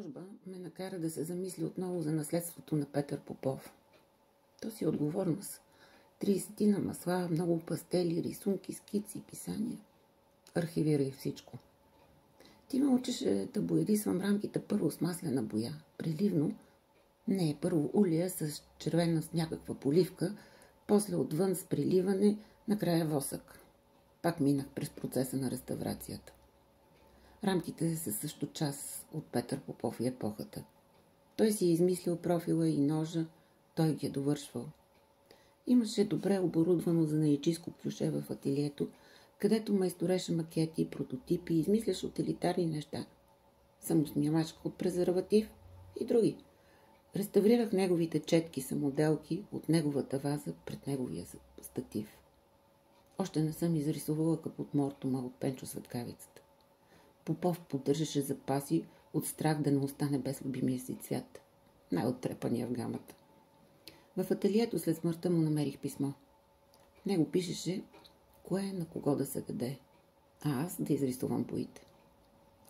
изложба ме накара да се замисли отново за наследството на Петър Попов. То си е отговорност. 30 на масла, много пастели, рисунки, скици, писания. Архивирай всичко. Ти ме учеше да боядисвам рамките първо с маслена боя. Преливно. Не, първо улия с червена с някаква поливка, после отвън с приливане, накрая восък. Пак минах през процеса на реставрацията. Рамките са също част от Петър Попов и епохата. Той си е измислил профила и ножа, той ги е довършвал. Имаше добре оборудвано занаятчийско кюше в ателието, където майстореше макети, прототипи и измисляше утилитарни неща. Самосмивачка от презерватив и други. Реставрирах неговите четки самоделки от неговата ваза пред неговия статив. Още не съм изрисувала капут мортума от Пенчо Светкавицата. Попов поддържаше запаси от страх да не остане без любимия си цвят. Най-оттрепания в гамата. В ателието след смъртта му намерих писмо. В него пишеше кое на кого да се даде, а аз да изрисувам боите.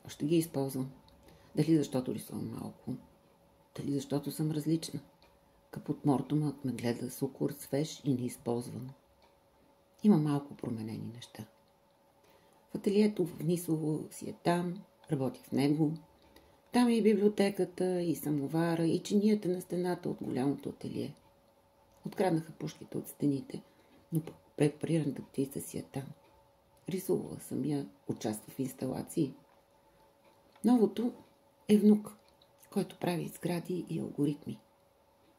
Още ги използвам. Дали защото рисувам малко, дали защото съм различна. Капут мортумът ме гледа с укор свеж и неизползван. Има малко променени неща. В ателието в Нисово си е там, работя в него. Там е и библиотеката, и самовара, и чинията на стената от голямото ателие. Откраднаха пушките от стените, но препарираната птица си е там. Рисувала съм я, участва в инсталации. Новото е внук, който прави сгради и алгоритми.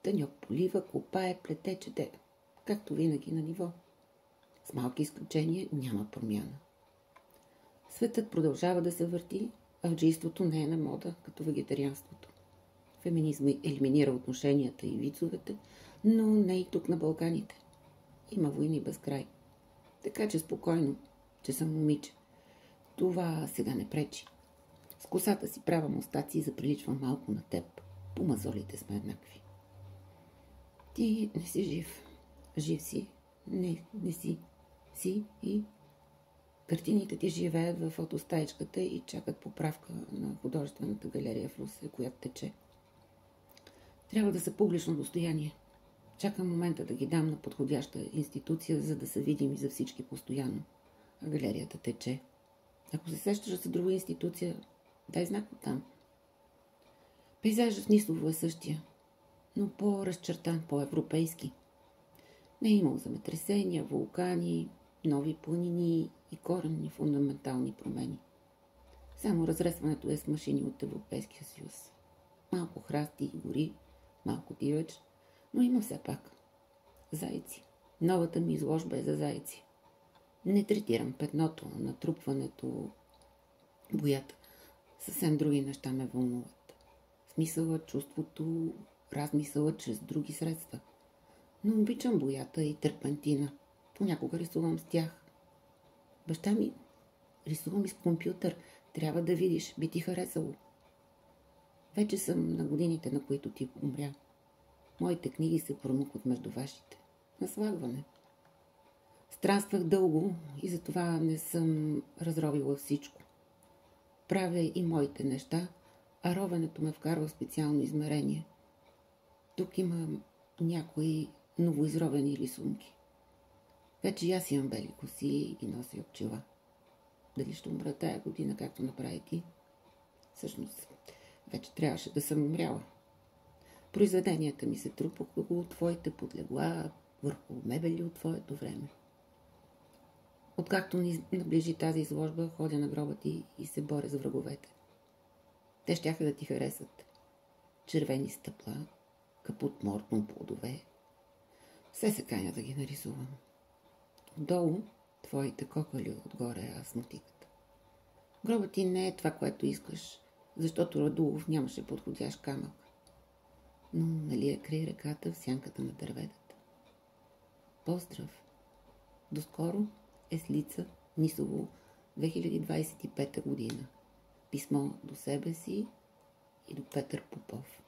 Таньок полива, копае, плете, чете, както винаги на ниво. С малки изключения няма промяна. Светът продължава да се върти, а авджийството не е на мода, като вегетарианството. Феминизмът елиминира отношенията и вицовете, но не и тук на Балканите. Има войни без край. Така че спокойно, че съм момиче. Това сега не пречи. С косата си правя мустаци и заприличвам малко на теб. По мазолите сме еднакви. Ти не си жив. Жив си. Не си. Си и... Картините ти живеят в фотостаичката и чакат поправка на художествената галерия в Русе, която тече. Трябва да са публично достояние. Чакам момента да ги дам на подходяща институция, за да се видим и за всички постоянно. А галерията тече. Ако се сещаш за друга институция, дай знак оттам. Пейзажът в Нисово е същия, но по-разчертан, по-европейски. Не е имал земетресения, вулкани, нови планини и коренни фундаментални промени. Само разресването е с машини от Европейския съюз. Малко храсти и гори, малко дивеч, но има все пак. Зайци. Новата ми изложба е за зайци. Не третирам петното, натрупването, боята. Съвсем други неща ме вълнуват. Смисълът, чувството, размисълът чрез други средства. Но обичам боята и терпентина. Понякога рисувам с тях. Баща ми рисувам и с компютър. Трябва да видиш, би ти харесало. Вече съм на годините, на които ти умря. Моите книги се пронукват между вашите. Наслагване. Странствах дълго и затова не съм разровила всичко. Правя и моите неща, а ровенето ме вкарва в специално измерение. Тук има някои новоизровени рисунки. Вече и аз имам бели коси и нося очила. Дали ще умра тая година, както направи ти? Всъщност, вече трябваше да съм умряла. Произведенията ми се трупаха от твоите подлегла, върху мебели от твоето време. Откакто ни наближи тази изложба, ходя на гроба ти и се боря с враговете. Те щяха да ти харесат. Червени стъпла, капут мортум плодове. Все се каня да ги нарисувам. Отдолу твоите кокали, отгоре аз мотиката. Гробът ти не е това, което искаш, защото Радулов нямаше подходящ камък. Но нали е край реката в сянката на дърветата. Поздрав! Доскоро Еслица, Нисово, 2025 година. Писмо до себе си и до Петър Попов.